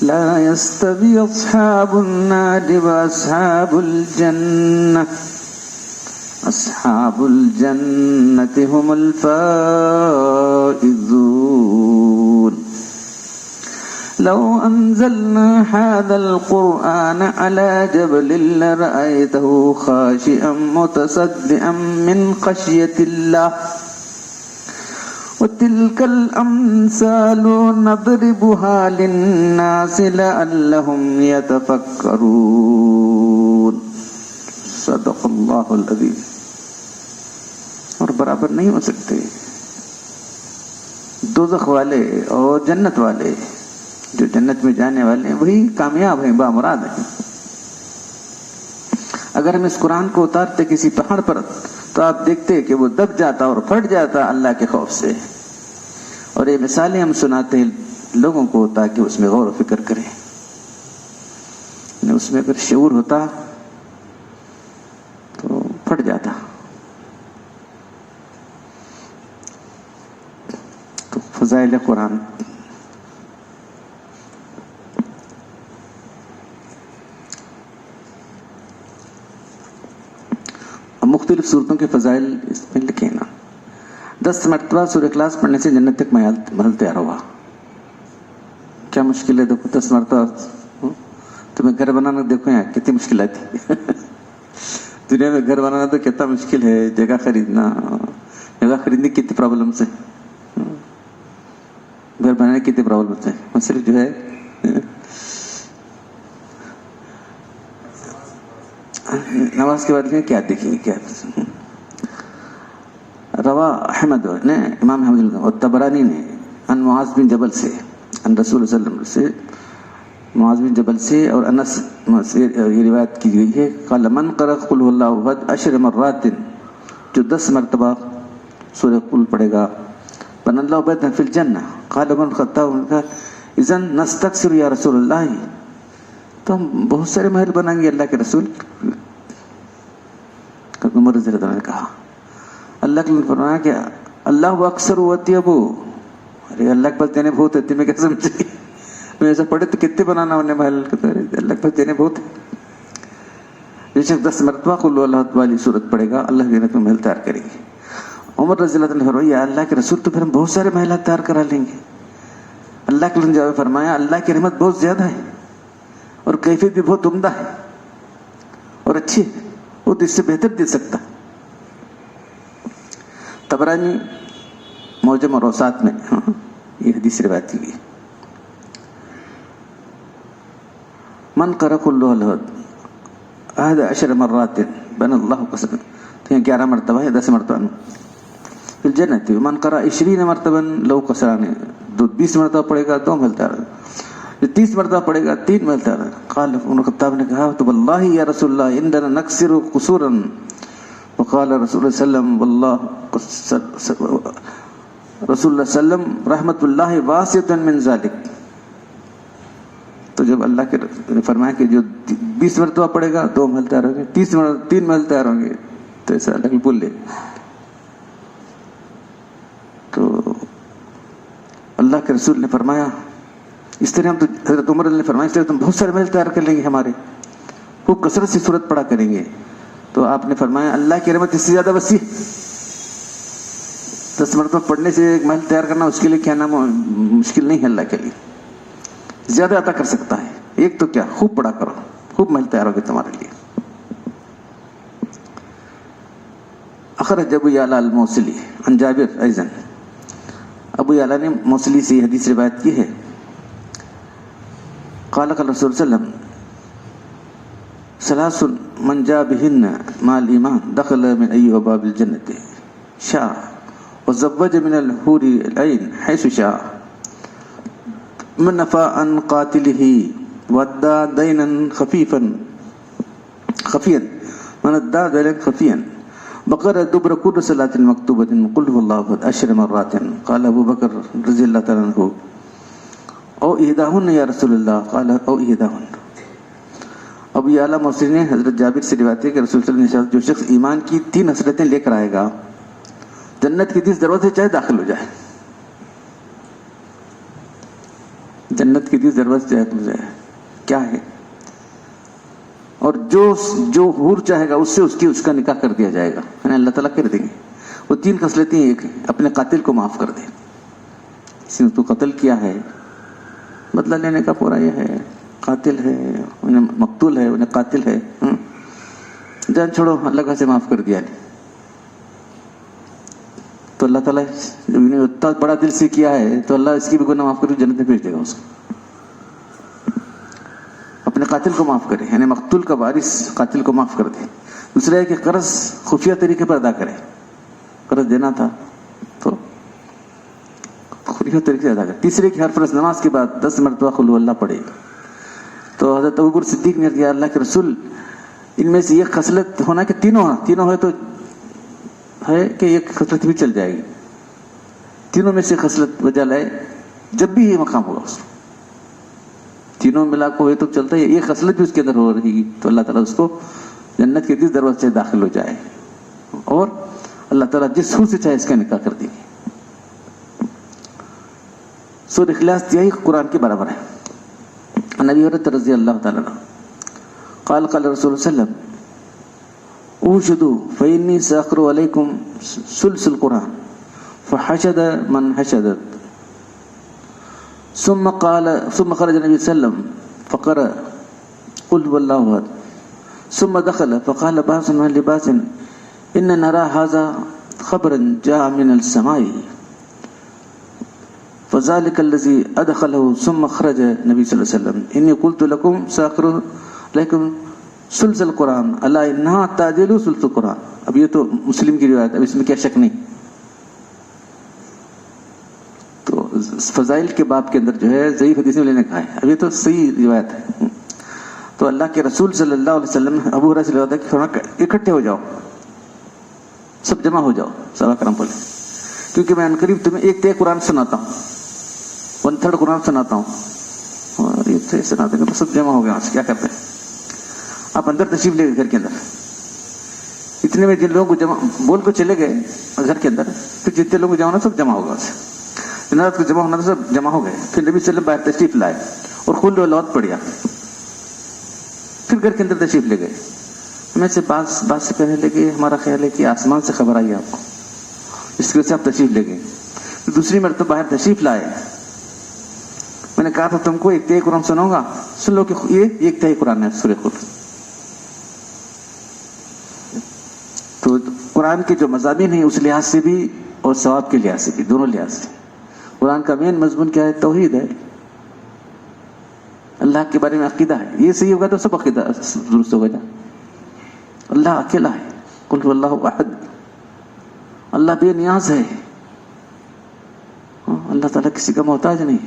لا يستوي أصحاب النار وأصحاب الجنة أصحاب الجنة هم الفائزون لو أنزلنا هذا القرآن على جبل لرأيته خاشعا متصدعا من خشية الله وتلك الأمثال نضربها للناس لعلهم يتفكرون صدق اللہ العظیم. اور برابر نہیں ہو سکتے دوزخ والے اور جنت والے. جو جنت میں جانے والے ہیں وہی کامیاب ہیں، بامراد ہیں. اگر ہم اس قرآن کو اتارتے کسی پہاڑ پر تو آپ دیکھتے کہ وہ دب جاتا اور پھٹ جاتا اللہ کے خوف سے. اور یہ مثالیں ہم سناتے ہیں لوگوں کو تاکہ اس میں غور و فکر کریں. اس میں اگر شعور ہوتا تو پھٹ جاتا. تو فضائل قرآن مختلف صورتوں کے فضائل اس میں لکھے نا. 10 مرتبہ سورہ اخلاص پڑھنے سے جنت تک محل تیار ہوا. کیا مشکل ہے؟ دیکھو 10 مرتبہ تمہیں گھر بنانا دیکھو یہاں کتنی مشکل آتی ہے. دنیا میں گھر بنانا تو کتنا مشکل ہے. جگہ خریدنے کتنی پرابلمس ہیں. گھر بنانے کتنی پرابلمس ہیں. صرف جو ہے نماز کے بعد کیا دیکھیں گے. کیا روا احمد نے امام احمد اور طبرانی نے ان معاذ بن جبل سے ان رسول صلی اللہ علیہ وسلم سے معاذ بن جبل سے اور انس سے یہ روایت کی گئی ہے. قال من قرأ قل هو الله احد 10 مرات جو 10 مرتبہ سورہ قل پڑھے گا بن اللہ بیتا فی الجنہ. قال عمر الخطاب اذن نستکثر یا رسول اللہ تو ہم بہت سارے محل بنائیں گے اللہ کے رسول. عمر رضی اللہ عنہ نے کہا اللہ کے لیے فرمایا کہ اللہ اکثر وطیبو. ارے اللہ کے پاس دینے بہت ہے تمہیں کیا سمجھے. میں ایسا پڑھے تو کتنے بنانا انہیں محل. اللہ کے پاس دینے بہت ہے. بے شک 10 مرتبہ قل اللہ والی صورت پڑھے گا اللہ کے میں محل تیار کریں گے. عمر رضی اللہ عنہ نے فرمایا اللہ کے رسول تو پھر ہم بہت سارے محلات تیار کرا لیں گے. اللہ کے لیے فرمایا اللہ کی رحمت بہت زیادہ ہے اور کیفیت بھی بہت عمدہ ہے اور اچھی ہے. وہ تو اس سے بہتر دے سکتا. طبرانی معجم اور اوساط میں یہ حدیث روایت کی گئی. من قرأ قل هو الله احد 10 مرات بن اللہ قسم تو یہ 11 مرتبہ ہے 10 مرتبہ فی الجنت. من قرأ 20 مرتبہ لو قسران 20 مرتبہ پڑھے گا 2 محل تیار. جو 30 مرتبہ پڑھے گا 3 محل تیار. قال عمر الخطاب نے کہا تو واللہ یا رسول اللہ عندنا نکسر قصورا وقال رسول اللہ صلی اللہ علیہ وسلم واللہ رسول اللہ صلی اللہ علیہ وسلم رحمت اللہ واسعۃ من ذلک. تو جب اللہ کے نے فرمایا کہ جو 20 مرتبہ پڑھے گا 2 محل تیار ہوں گے 30 مرتبہ 3 محل تیار ہوں گے تو ایسا اللہ کے بول لے. تو اللہ کے رسول نے فرمایا اس طرح ہم تو حضرت عمر نے فرمایا اس طرح تم بہت سارے محل تیار کر لیں گے ہمارے خوب کثرت سے صورت پڑھا کریں گے. تو آپ نے فرمایا اللہ کی رحمت اس سے زیادہ وسیع. 10 مرتبہ پڑھنے سے ایک محل تیار کرنا اس کے لیے کیا نام مشکل نہیں ہے. اللہ کے لیے زیادہ عطا کر سکتا ہے. ایک تو کیا خوب پڑھا کرو خوب محل تیار ہوگے تمہارے لیے. اخرج ابو یعلا الموصلی عن جابر ایضا. ابو یعلا نے موصلی سے یہ حدیث روایت کی ہے. قال قال رسول صلی اللہ علیہ وسلم ثلاث من جاء بهن مع الإيمان دخل من أي باب الجنة شاء وزوج من الحور العين حيث شاء من نفى عن قاتله وادى دينا خفيا من ادى دينا خفيا بقر دبر كل صلاة مكتوبة قل هو الله أحد 10 مرات. قال أبو بكر رضي الله تعالى عنه او احداهن یا رسول اللہ. قال او احداهن. ابو یعلا موصلی نے حضرت جابر سے روایت ہے کہ رسول صلی اللہ علیہ وسلم جو شخص ایمان کی 3 حسرتیں لے کر آئے گا جنت کے 30 دروازے چاہے داخل ہو جائے. جنت کی ضرورت چاہے کیا ہے، اور جو حور چاہے گا اس سے اس کا نکاح کر دیا جائے گا، یعنی اللہ تعالیٰ کر دیں گے. وہ 3 خصلتیں ایک ہیں، اپنے قاتل کو معاف کر دے. کسی نے تو قتل کیا ہے، بدلہ لینے کا پورا یہ ہے، قاتل ہے انہیں مقتول ہے انہیں قاتل ہے، جان چھوڑو اللہ کا سے معاف کر دیا نہیں. تو اللہ تعالیٰ نے اتنا بڑا دل سے کیا ہے تو اللہ اس کی بھی گناہ معاف کر کے جنت میں بھیج دے گا اس کو. اپنے قاتل کو معاف کرے، یعنی مقتول کا وارث قاتل کو معاف کر دے. دوسرا ہے کہ قرض خفیہ طریقے پر ادا کرے، قرض دینا تھا تو خفیہ طریقے سے ادا کرے. تیسرے کہ ہر فرض نماز کے بعد 10 مرتبہ قل هو اللہ پڑھے. تو حضرت ابوبکر صدیق نے کہا اللہ کے رسول ان میں سے یہ خصلت ہونا کہ تینوں ہے تو ہے کہ ایک خصلت بھی چل جائے گی، تینوں میں سے خصلت وجہ لائے جب بھی یہ مقام ہوگا اس کو، تینوں ملا کو ہوئے تو چلتا ہے، یہ خصلت بھی اس کے اندر ہو رہی گی تو اللہ تعالیٰ اس کو جنت کے جس دروازے سے داخل ہو جائے، اور اللہ تعالیٰ جس حور سے چاہے اس کا نکاح کر دیں گے. سورہ اخلاص یہی قرآن کے برابر ہے. نبی حضرت رضی اللہ تعالیٰ عنہ قال قال رسول اللہ صلی اللہ علیہ وسلم اوشدوا فإني سأقرأ عليكم ثلث القرآن فحشد من حشدت ثم خرج النبي صلى الله عليه وسلم فقرأ قل هو الله أحد ثم دخل فقال باس من لباس إن نرى هذا خبرا جاء من السماء فذلك الذي أدخله ثم خرج النبي صلى الله عليه وسلم إني قلت لكم سأقرأ لكم ثلث القرآن الا انها تعدل ثلث القرآن. اب یہ تو مسلم کی روایت ہے، اب اس میں کیا شک نہیں. تو فضائل کے باب کے اندر جو ہے ضعیف حدیث میں لینے کا ہے، اب یہ تو صحیح روایت ہے. تو اللہ کے رسول صلی اللہ علیہ وسلم ابو ہریرہ سے روایت ہے کہ فرمایا اکٹھے ہو جاؤ، سب جمع ہو جاؤ صحابہ کرام بولے، کیونکہ میں عنقریب تمہیں ایک تے قرآن سناتا ہوں، 1/3 قرآن سناتا ہوں، اور یہ تے سناتے ہیں سب جمع ہو گیا. کیا کرتے ہیں آپ اندر تشریف لے گئے گھر کے اندر، اتنے میں جن لوگوں کو جمع بول کو چلے گئے گھر کے اندر، پھر جتنے لوگوں کو جمع ہونا سب جمع ہوگا، جنات کو جمع ہونا تھا سب جمع ہو گئے. پھر نبی صلی اللہ علیہ وسلم باہر تشریف لائے اور خل ولاد پڑھیا، پھر گھر کے اندر تشریف لے گئے. ہمیں سے بات سے کہنے لگے ہمارا خیال ہے کہ آسمان سے خبر آئی آپ کو، اس کی وجہ سے آپ تشریف لے گئے. دوسری مرتبہ باہر تشریف لائے، میں نے کہا تھا تم کو ایک تہائی قرآن سناؤں گا، سن لو کہ یہ ایک تہائی قرآن ہے سورہ خود. تو قرآن کے جو مضامین ہیں اس لحاظ سے بھی اور ثواب کے لحاظ سے بھی، دونوں لحاظ سے قرآن کا مین مضمون کیا ہے؟ توحید ہے، اللہ کے بارے میں عقیدہ ہے. یہ صحیح ہوگا تو سب عقیدہ درست ہوگا. جا اللہ اکیلا ہے، قل هو اللہ احد، اللہ بے نیاز ہے، اللہ تعالیٰ کسی کا محتاج نہیں.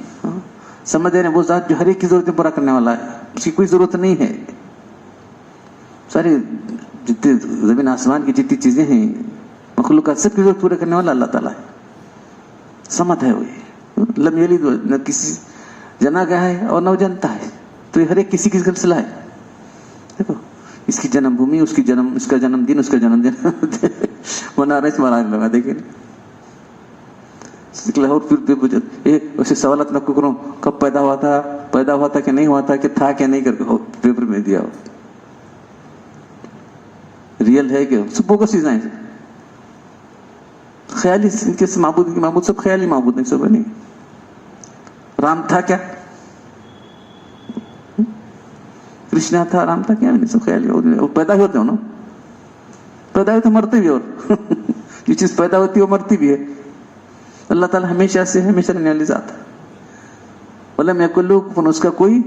سمجھ رہے ہیں وہ ذات جو ہر ایک کی ضرورتیں پورا کرنے والا ہے، اس کی کوئی ضرورت نہیں ہے. سارے جتنے زمین آسمان کی جتنی چیزیں ہیں مخلوقات سب کی ضرورت پورے کرنے والا اللہ تعالیٰ ہے. سمجھ ہے وہ لم یلد نہ کسی جنا گیا ہے اور نہ وہ جنتا ہے، تو یہ ہر ایک کسی سلسلہ ہے. دیکھو اس کی جنم بھومی، اس کا جنم دن، اس کا جنم دن منا رہے منا لگا. دیکھیں اور پھر ویسے سوالات میں کروں کب پیدا ہوا تھا کہ نہیں ہوا تھا، کہ تھا کہ نہیں، کر کے پیپر میں دیا ہو. ریئل ہے کہ سب بوگس چیزیں ہیں، خیالی ان کے معبود سب خیالی معبود نہیں، سب نہیں. رام تھا کیا؟ کرشنا تھا، رام تھا کیا؟ نہیں، سب خیالی. وہ پیدا ہی ہوتے ہو نا، پیدا ہوتے مرتے بھی، اور یہ چیز پیدا ہوتی ہے وہ مرتی بھی ہے. اللہ تعالیٰ ہمیشہ سے ہمیشہ رہنے والی ذات ہے. ولم یکن لہ کفوا، اس کا کوئی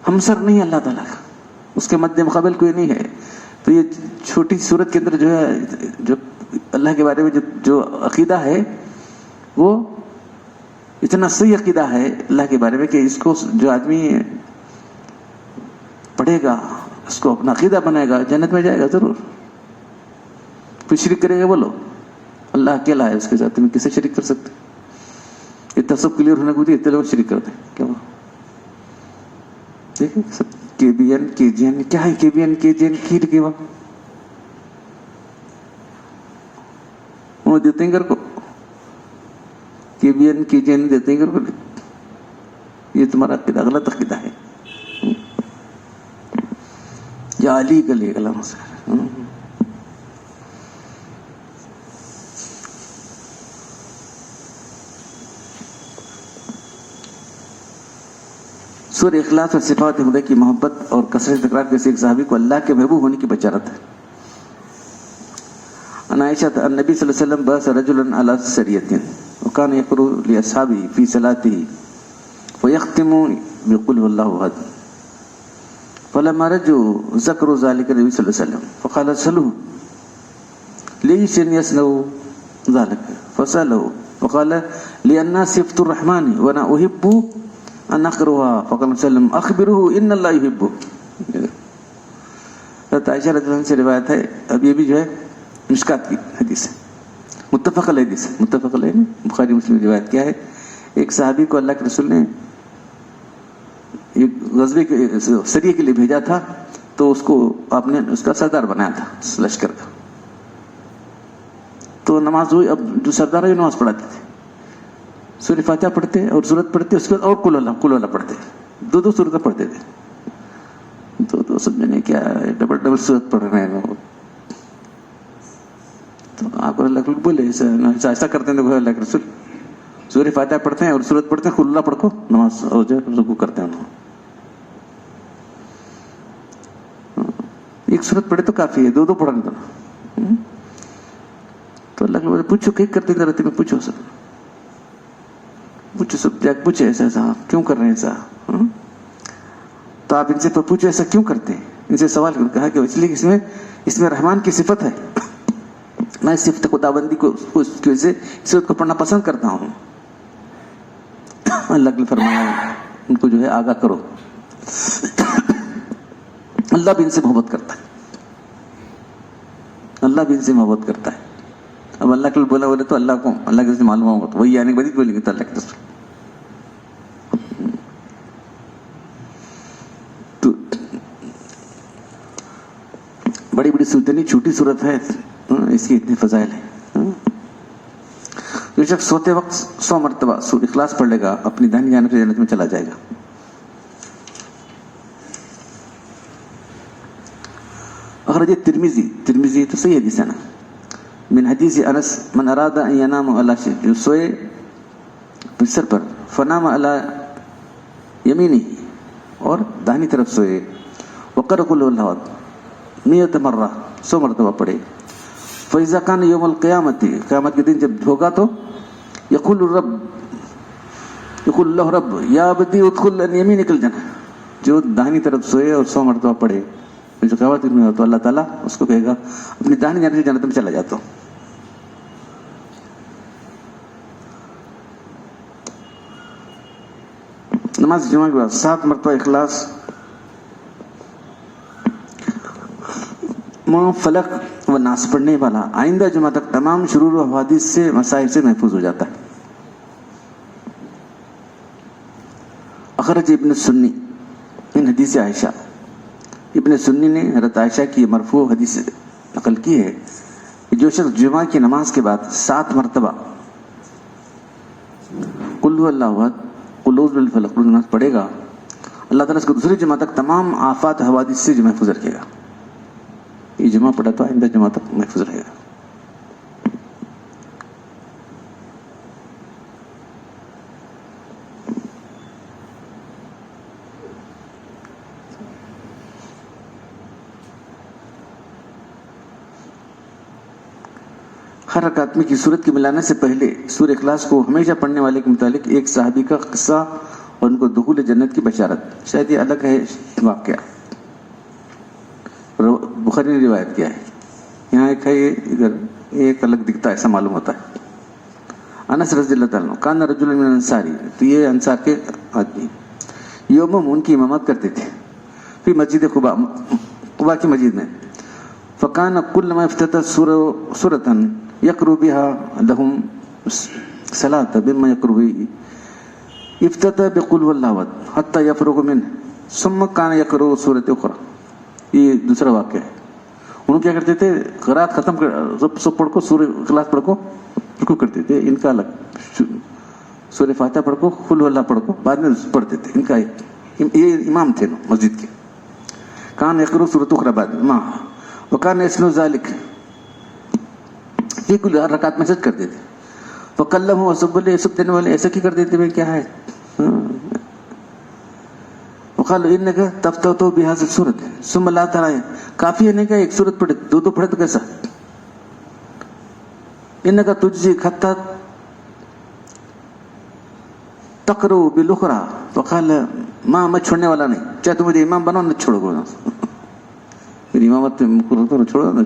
ہمسر نہیں اللہ تعالیٰ کا، اس کے مد مقابل کوئی نہیں ہے. تو یہ چھوٹی صورت کے اندر جو ہے، جو اللہ کے بارے میں جو عقیدہ ہے وہ اتنا صحیح عقیدہ ہے اللہ کے بارے میں کہ اس کو جو آدمی پڑھے گا، اس کو اپنا عقیدہ بنائے گا، جنت میں جائے گا ضرور. کوئی شرک کرے گا بولو، اللہ اکیلا ہے، اس کے ساتھ تمہیں کسے شریک کر سکتے؟ اتنا سب کلیئر ہونے کو اتنے لوگ شریک کرتے ہیں. کیا دیکھیں سب KBN KGN کیا ہے؟ KBN KGN کی لکھے وہاں وہ دیتے ہیں گھر کو، KBN KGN دیتے ہیں گھر کو. یہ تمہارا عقیدہ غلط عقیدہ ہے. یا علی کے لیے کلام سے سورہ اخلاص اور صفات خدا کی محبت اور کثرت تکرار کے ایک صحابی کو اللہ کے محبوب ہونے کی بشارت ہے. عن عائشہ النبی صلی اللہ علیہ وسلم بعث رجلا على سریۃ وكان يقرأ لاصحابه في صلاته ويختم بقل هو الله احد فلما رجعوا ذكروا ذلك النبي صلى الله عليه وسلم فقال سألوه ليش يصنع ذلك فسأله فقال لأن صفة الرحمن وأنا أحب ان اقرها فقال وسلم اخبره ان اللہ يحبه. حضرت عائشہ رضی اللہ عنہ سے روایت ہے. اب یہ بھی جو ہے مشکات کی حدیث ہے, متفق علیہ حدیث ہے, متفق علیہ بخاری مسلم روایت کیا ہے. ایک صحابی کو اللہ کے رسول نے ایک غزوے کے سریے کے لیے بھیجا تھا, تو اس کو آپ نے اس کا سردار بنایا تھا اس لشکر کا. تو نماز ہوئی, اب جو سردار ہے نماز پڑھاتے تھے, سورہ فاتحہ پڑھتے اور سورت پڑھتے, اس کے بعد اور قل اللہ پڑھتے, دو سورتیں پڑھتے تھے. تو سمجھے نہیں کیا ڈبل سورت پڑھ رہے ہیں. تو آپ اللہ بولے ایسا کرتے ہیں. اللہ کے رسول سورہ فاتحہ پڑھتے ہیں اور سورت پڑھتے ہیں, قل اللہ پڑھو نماز اور جو رکوع کرتے ہیں. ایک سورت پڑھے تو کافی ہے, دو پڑھنے دو. تو اللہ کے بولے پوچھو کیا کرتے ہیں رہتے میں, پوچھو سر پوچھے ایسا کیوں کر رہے ہیں ایسا. تو آپ ان سے پوچھو ایسا کیوں کرتے ہیں, ان سے سوال کرو. کہا کہ اس لیے اس میں رحمان کی صفت ہے, میں اس صفت خدا بندی کو اس کی وجہ سے صفت کو پڑھنا پسند کرتا ہوں. اللہ نے فرمایا ان کو جو ہے آگاہ کرو, اللہ بھی ان سے محبت کرتا ہے, اللہ بھی ان سے محبت کرتا ہے. اب اللہ کے بولا بولے تو اللہ کو اللہ کے معلوم ہوگا, تو وہی آنے کے بعد بولیں گے تو اللہ کے رسول. تو بڑی بڑی صورتیں نہیں, چھوٹی صورت ہے, اس کی اتنے فضائل ہیں. جو شخص سوتے وقت 100 مرتبہ سورہ اخلاص پڑھ لے گا, اپنی دائنی جانب سے جنت میں چلا جائے گا. اخرج ترمذی تو صحیح حدیث ہے نا, من حدیث انس من اراد ان ینام علی شیء, جو سوئے بستر پر, فنام علی یمینی, اور داہنی طرف سوئے, وقرأ قل هو الله احد 100 مرہ, 100 مرتبہ پڑھے. فاذا کان یوم القیامت, قیامت کے دن جب ہوگا تو یقول اللہ رب یا عبدی ادخل عن یمینک الجنہ, جو داہنی طرف سوئے اور 100 مرتبہ پڑھے, جو قیامت میں ہو تو اللہ تعالیٰ اس کو کہے گا اپنی داہنی جانب سے جنت میں چلا جاتا ہوں. نماز جمعہ کے بعد 7 مرتبہ اخلاص, فلق و ناس پڑھنے والا آئندہ جمعہ تک تمام شرور و حوادث سے, مسائل سے محفوظ ہو جاتا ہے. اخرج ابن سنی من حدیث عائشہ, ابن سنی نے حضرت عائشہ کی مرفوع حدیث نقل کی ہے کہ جو شخص جمعہ کی نماز کے بعد 7 مرتبہ قل هو اللہ احد, قل اعوذ بالفلق نماز پڑھے گا, اللہ تعالیٰ اس کو دوسری جمعہ تک تمام آفات حوادث سے محفوظ رکھے گا. یہ جمعہ پڑھا تو آئندہ جمعہ تک محفوظ رہے گا. ہر رکعت میں کی صورت کے ملانے سے پہلے سورہ اخلاص کو ہمیشہ پڑھنے والے کے متعلق ایک صحابی کا قصہ اور ان کو دخول جنت کی بشارت. شاید یہ الگ ہے واقعہ, بخاری نے روایت کیا ہے. یہاں ایک ہے, یہ ادھر ایک الگ دکھتا ہے, ایسا معلوم ہوتا ہے. انس رضی اللہ تعالیٰ عنہ کان رجل من انصاری, تو یہ انصار کے آدمی یوم ان کی امامت کرتے تھے پھر مسجد قباء کی مسجد میں. فکان کلما افتتح سورۃ یقرؤ بها لهم صلاۃ بما یقرؤ افتتح بقل هو الله احد حتى يفرغ منه ثم كان يقرؤ سورۃ اخرى. یہ دوسرا واقعہ ہے. انہوں کیا کرتے تھے, قرات ختم کر سب پڑھ کو سورہ اخلاص پڑھ کو رکوع کرتے تھے. ان کا الگ سورہ فاتحہ پڑھ کو، قل اللہ پڑھ کو، بعد میں پڑھتے تھے. ان کا یہ امام تھے مسجد کے. کان یقرؤ سورۃ اخری بعد ما وکان یسنو ذلک، فی کل رکعت میں سجد کرتے تھے. فکلمہ وسب اللہ، سب دینے والے ایسا کی کر دیتے بھائی کیا ہے. وقالوا انک تفتح بهذه السورۃ ثم لا ترى، کافی ہے نہیں کہ ایک سورت پڑھے، دو پڑھے تو کیسا. انک تجزی حتی تقرؤ بالاخرى، فقال میں چھوڑنے والا نہیں، چاہے تم مجھے امام بناؤ نہ چھوڑو گا، پھر امامت میں چھوڑو نا.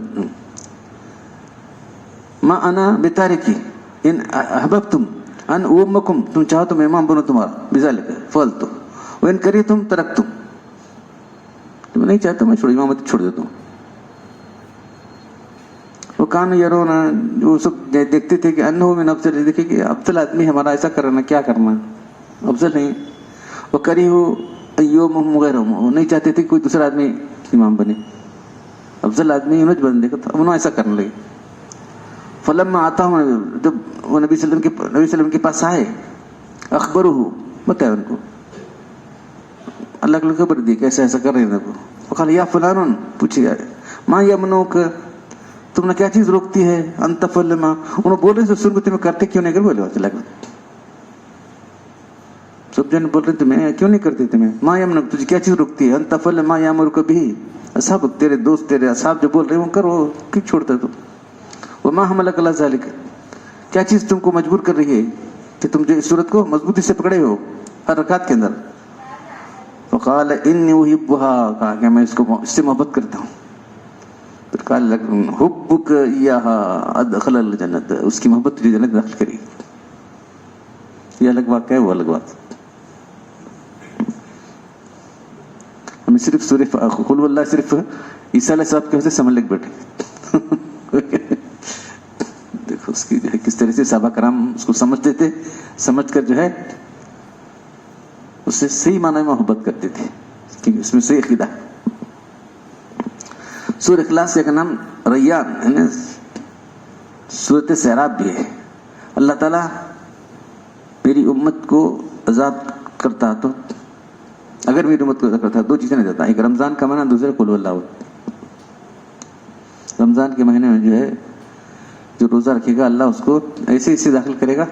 ما انا بتارکی ان احببتم ان امکم، تم چاہو تو میں امام بنوں تمہارا، بذالک فعلت وان کریتم ترکتم، تم نہیں چاہتے میں چھوڑو، امامت چھوڑ دیتا ہوں. وہ کان یرون، وہ سب دیکھتے تھے کہ انہ من افضل، دیکھے کہ افضل آدمی ہمارا ایسا کرنا، کیا کرنا افضل نہیں. وہ کریہو ایومہم غیرہم، وہ نہیں چاہتے تھے کوئی دوسرا آدمی امام بنے، افضل آدمی انہوں بن دیکھا تھا، انہوں ایسا کرنے لگے. فلما آتاہم، جب وہ نبی صلی اللہ علیہ وسلم کے پاس آئے، اخبرہ، بتایا ان کو، اللہ کو خبر دی کہ ایسا ایسا کر رہے ہیں. فقال یا فلان، پوچھے ما یمنعک، تم نے کیا چیز روکتی ہے، ان تفعل ما، انہوں بول رہے سن کو تمہیں کرتے کیوں نہیں، کر بولے اللہ سب جن بول رہے تمہیں کیوں نہیں کرتے، تمہیں ما یمنعک، تجھے کیا چیز روکتی ہے، ان تفعل ما یامرک بہ، اصحاب تیرے دوست تیرے اصحاب جو بول رہے ہیں وہ کرو، کیوں چھوڑتا تو. وما حملک علی ذلک، کیا چیز تم کو مجبور کر رہی ہے کہ تم جو اس صورت کو مضبوطی سے پکڑے ہو ہر رکعت کے اندر. فقال انی احبها، کہا کہ میں اس سے محبت کرتا ہوں. پھر قال حبک ایاها ادخل الجنت، اس کی محبت تجھے جنت داخل کرے گی. یہ الگ واقعہ ہے، وہ الگ بات. ہمیں صرف سورہ قل اللہ صرف عیسیٰ علیہ السلام کے وجہ سے سمجھ لگ بیٹھے. دیکھو اس کی جو ہے کس طرح سے صحابہ کرام اس کو سمجھتے تھے، سمجھ کر جو ہے اس سے صحیح معنی میں محبت کرتے تھے، کیونکہ اس میں صحیح عقیدہ. سورہ اخلاص کا نام ریان یعنی سورۃ سیراب بھی ہے. اللہ تعالیٰ میری امت کو عذاب کرتا تو، اگر میری امت کو عذاب کرتا، دو چیزیں نہیں دیتا، ایک رمضان کا مہینہ، دوسرا قل اللہ. رمضان کے مہینے میں جو ہے جو روزہ رکھے گا اللہ اس کو ایسے اسے داخل کرے گا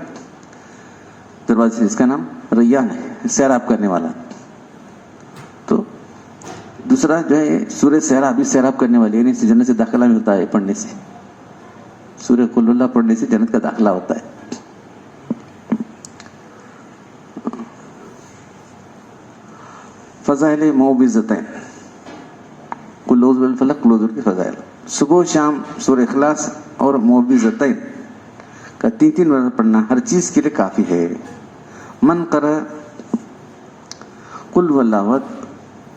دروازے سے. اس کا نام ریان ہے، سیراب کرنے والا. تو دوسرا جو ہے سورہ سیراب، سیراب کرنے والی، یعنی اس سے جنت سے داخلہ بھی ہوتا ہے پڑھنے سے. سورہ قل اللہ پڑھنے سے جنت کا داخلہ ہوتا ہے. فضائل معوذتین، قل اعوذ بالفلق، قل اعوذ کے فضائل. صبح و شام سورہ اخلاص اور معوذتین کا 3 مرتبہ پڑھنا ہر چیز کے لیے کافی ہے. من قرأ قل واللہ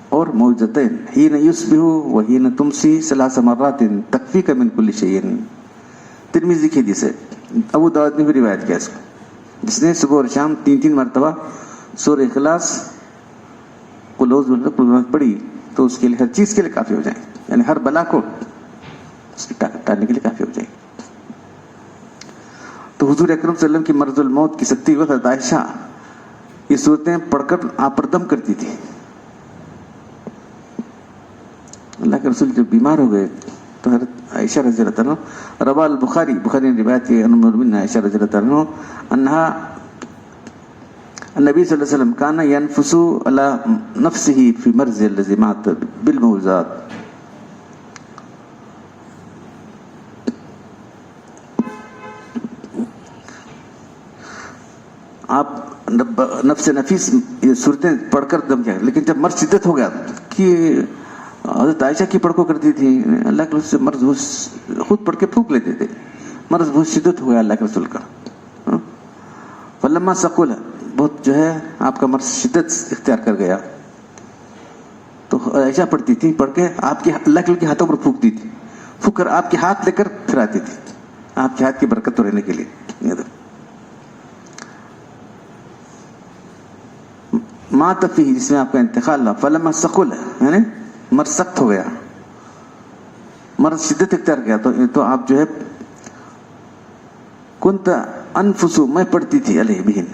اور معوذتین حین یصبح و حین تمسی 3 مرات تکفیک من کل شیء. ترمذی کی حدیث ہے، ابو داؤد نے بھی روایت کیا اس کو. جس نے صبح اور شام 3 مرتبہ سورہ اخلاص قل اعوذ بالفلق پڑھی تو اس کے لیے ہر چیز کے لیے کافی ہو جائے، یعنی ہر بلا کو اس کی ٹالنے کے لیے کافی ہو جائے. تو حضور اکرم صلی اللہ علیہ وسلم کی مرض الموت کی سکتی وقت عائشہ یہ صورتیں پڑھ کر آپ پر دم کرتی تھی. اللہ کے رسول جب بیمار ہو گئے تو حضرت عائشہ رضی اللہ عنہ، روا البخاری، بخاری نے روایت کی ام المؤمنین عائشہ رضی اللہ عنہ انہا النبی صلی اللہ علیہ وسلم کان ینفس علی نفسہ فی مرض الذی مات بالموعظات. آپ نفس نفیس یہ صورتیں پڑھ کر دم کیا، لیکن جب مرض شدت ہو گیا کہ حضرت عائشہ کی پڑھ کو کرتی تھی، اللہ کے رسول سے مرض خود پڑھ کے پھونک لیتے تھے. مرض بہت شدت ہو گیا اللہ کے رسول کا. فلما ثقل، بہت جو ہے آپ کا مرض شدت اختیار کر گیا تو عائشہ پڑھتی تھی، پڑھ کے آپ کے اللہ کے ہاتھوں پر پھونکتی تھی، پھونک کر آپ کے ہاتھ لے کر پھراتی تھی، آپ کے ہاتھ کی برکت رہنے کے لیے. مات فیہ، جس میں آپ کا انتقال ہوا. فلما ثقل یعنی مرض سخت ہو گیا، مرض شدت اختیار کیا تو آپ جو ہے کنت انفسو، میں پڑھتی تھی علیہ بہن،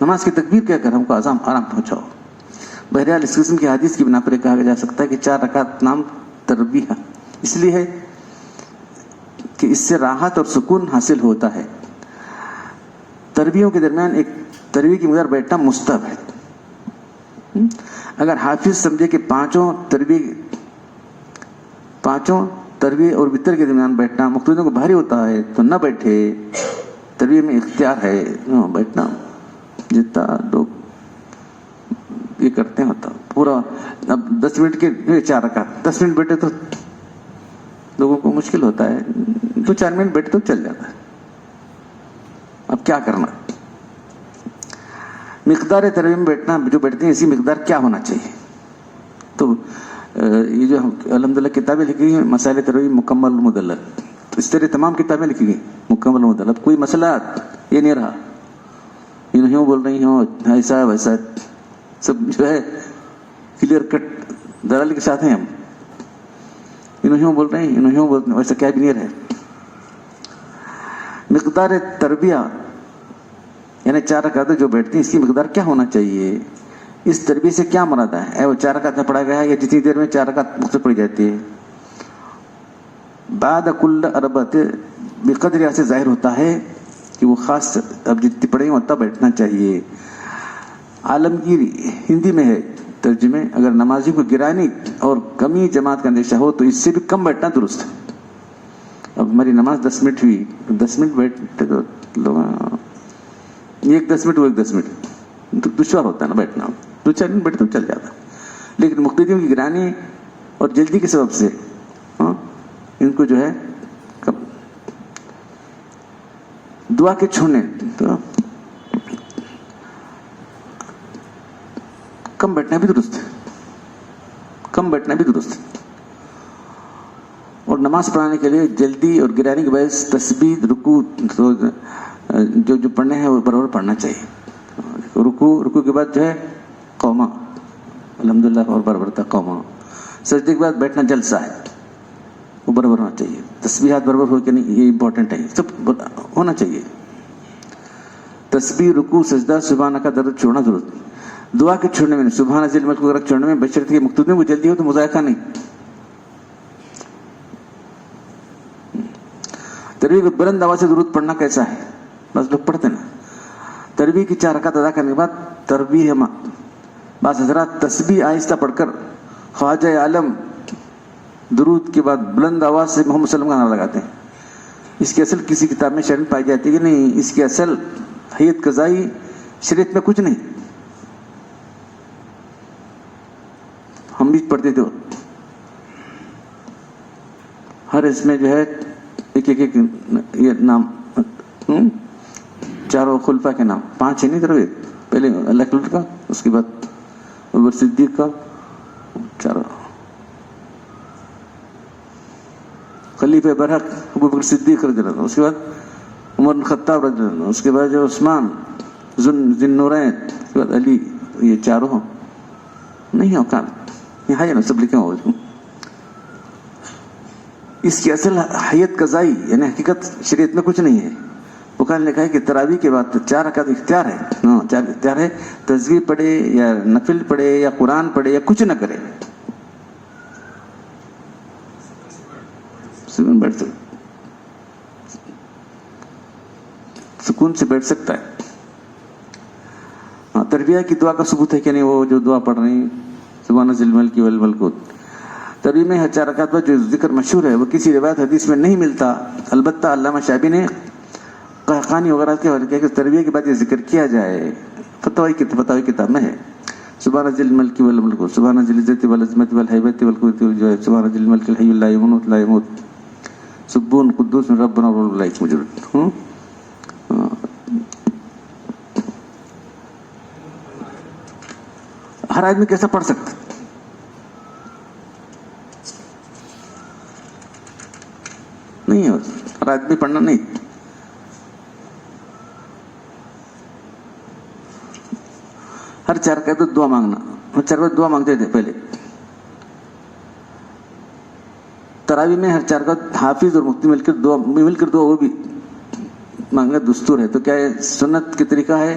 نماز کی تکبیر کہہ کر ہم کو آرام پہنچاؤ. بہرحال اس قسم کی حدیث کی بنا پر کہا جا سکتا ہے کہ 4 رکعت نام تربیہ اس لیے ہے کہ اس سے راحت اور سکون حاصل ہوتا ہے. تربیوں کے درمیان ایک تربیہ کی مقدار بیٹھنا مستحب ہے. اگر حافظ سمجھے کہ پانچوں تربیہ اور وتر کے درمیان بیٹھنا مقتدیوں کو بھاری ہوتا ہے تو نہ بیٹھے. تربیہ میں اختیار ہے بیٹھنا. جتنا لوگ یہ کرتے ہیں ہوتا پورا اب 10 منٹ کے 4 رکعت 10 منٹ بیٹھے تو لوگوں کو مشکل ہوتا ہے. 2-4 منٹ بیٹھے تو چل جاتا ہے. اب کیا کرنا؟ مقدار تربیہ میں بیٹھنا جو بیٹھتے ہیں اسی مقدار کیا ہونا چاہیے. تو یہ جو الحمدللہ کتابیں لکھی گئی مسائل تربیہ مکمل مدلل اس طرح تمام کتابیں لکھی گئی مکمل مدلل. اب کوئی مسئلہ یہ نہیں رہا یوں بول رہی ہوں ایسا ویسا سب جو ہے کلیئر کٹ دلائل کے ساتھ ہیں. ہم یوں بول رہے ہیں یوں بولتے ہیں ویسا کیا بھی نہیں رہے. مقدار تربیہ یعنی 4 رکعت جو بیٹھتی ہیں اس کی مقدار کیا ہونا چاہیے. اس تربیہ سے کیا مراد ہے؟ وہ 4 رکعت میں پڑھا گیا ہے یا جتنی دیر میں 4 رکعت مختصر پڑھی جاتی ہے. بعد کل اربعۃ بقدر یہاں سے ظاہر ہوتا ہے کہ وہ خاص اب جتنی پڑھیں گے اتنا بیٹھنا چاہیے. عالمگیر ہندی میں ہے ترجمے. اگر نمازی کو گرانی اور کمی جماعت کا اندیشہ ہو تو اس سے بھی کم بیٹھنا درست ہے. اب ہماری نماز 10 منٹ ہوئی 10 منٹ بیٹھتے تو لوگ ایک 10 منٹ وہ ایک 10 منٹ تو دشوار ہوتا ہے نا بیٹھنا. 2-4 منٹ بیٹھے تو چل جاتا. لیکن مقتدیوں کی گرانی اور جلدی کے سبب سے ان کو جو ہے دعا کے چھوڑنے تو کم بیٹھنا بھی درست ہے. کم بیٹھنا بھی درست ہے. اور نماز پڑھانے کے لیے جلدی اور گرانی کے باعث تسبیح رکوع جو پڑھنے ہیں وہ برابر پڑھنا چاہیے. رکوع کے بعد جو ہے قوما الحمدللہ اور برابر تھا قوما. سجدے کے بعد بیٹھنا جلسہ ہے وہ برابر ہونا چاہیے. تسبیحات برابر ہو کہ نہیں یہ امپورٹنٹ ہے. سب ہونا چاہیے. تسبیح رکوع سجدہ سبحانہ کا درد چھوڑنا ضرورت. دعا کے چھوڑنے میں سبحان ذی الملک وغیرہ چھوڑنے میں بشرط کہ مقتدیوں کو جلدی ہو تو مذائقہ نہیں. تربیہ کو بلند آواز سے درود پڑھنا کیسا ہے؟ بس لوگ پڑھتے نا. تربیہ کی 4 رکعت ادا کرنے کے بعد تربیہ بعض حضرات تسبیح آہستہ پڑھ کر خواجہ عالم درود کے بعد بلند آواز سے محمد صلی اللہ علیہ وسلم کا نعرہ لگاتے ہیں. اس کی اصل کسی کتاب میں شرح پائی جاتی ہے کہ نہیں. اس کی اصل حیت قضائی شریعت میں کچھ نہیں. ہم بھی پڑھتے تھے ہر اس میں جو ہے ایک یہ نام 4 خلفاء کے نام 5 نہیں تربیت. پہلے اللہ کے کا اس کے بعد ابو بکر صدیق کا 4 خلیفہ برحق ابو بکر صدیق رضی اللہ عنہ. اس کے بعد عمر بن خطاب رضی اللہ عنہ. اس کے بعد جو عثمان ذی النورین. اس کے بعد علی. یہ 4 نہیں اوقات یہاں ہے نا سب لکھے ہو. اس کی اصل حیت قضائی یعنی حقیقت شریعت میں کچھ نہیں ہے. بخاری نے کہا ہے کہ تراویح کے بعد 4 رکعت اختیار ہے. 4 اختیار ہے. تسبیح پڑھے یا نفل پڑھے یا قرآن پڑھے یا کچھ نہ کرے سکون سے بیٹھ سکتا ہے. تربیہ کی دعا کا ثبوت ہے کہ نہیں. وہ جو دعا پڑھ رہی سبحان ذی الملک والملکوت. تربیہ میں 4 رکعت پر جو ذکر مشہور ہے وہ کسی روایت حدیث میں نہیں ملتا. البتہ علامہ شابی نے قحقانی وغیرہ کے حوالے کیا کہ تربیہ کے بعد یہ ذکر کیا جائے. فتاوی کتاب میں ہے سبحان ذی الملک والملکوت سبحان ذی العزت والعظمت والہیبت والقوت والجلال سبحان ذی الملک الحی لا یموت سبحان قدوس ربنا والملائکۃ مجرد. ہر آدمی کیسا پڑھ سکتا نہیں ہے. ہر آدمی پڑھنا نہیں. ہر 4 رکعت تو دعا مانگنا. 4 رکعت دعا مانگتے تھے پہلے. تراویح میں ہر 4 رکعت حافظ اور مقتدی مل کر دعا وہ بھی مانگنا دستور ہے. تو کیا یہ سنت کے طریقہ ہے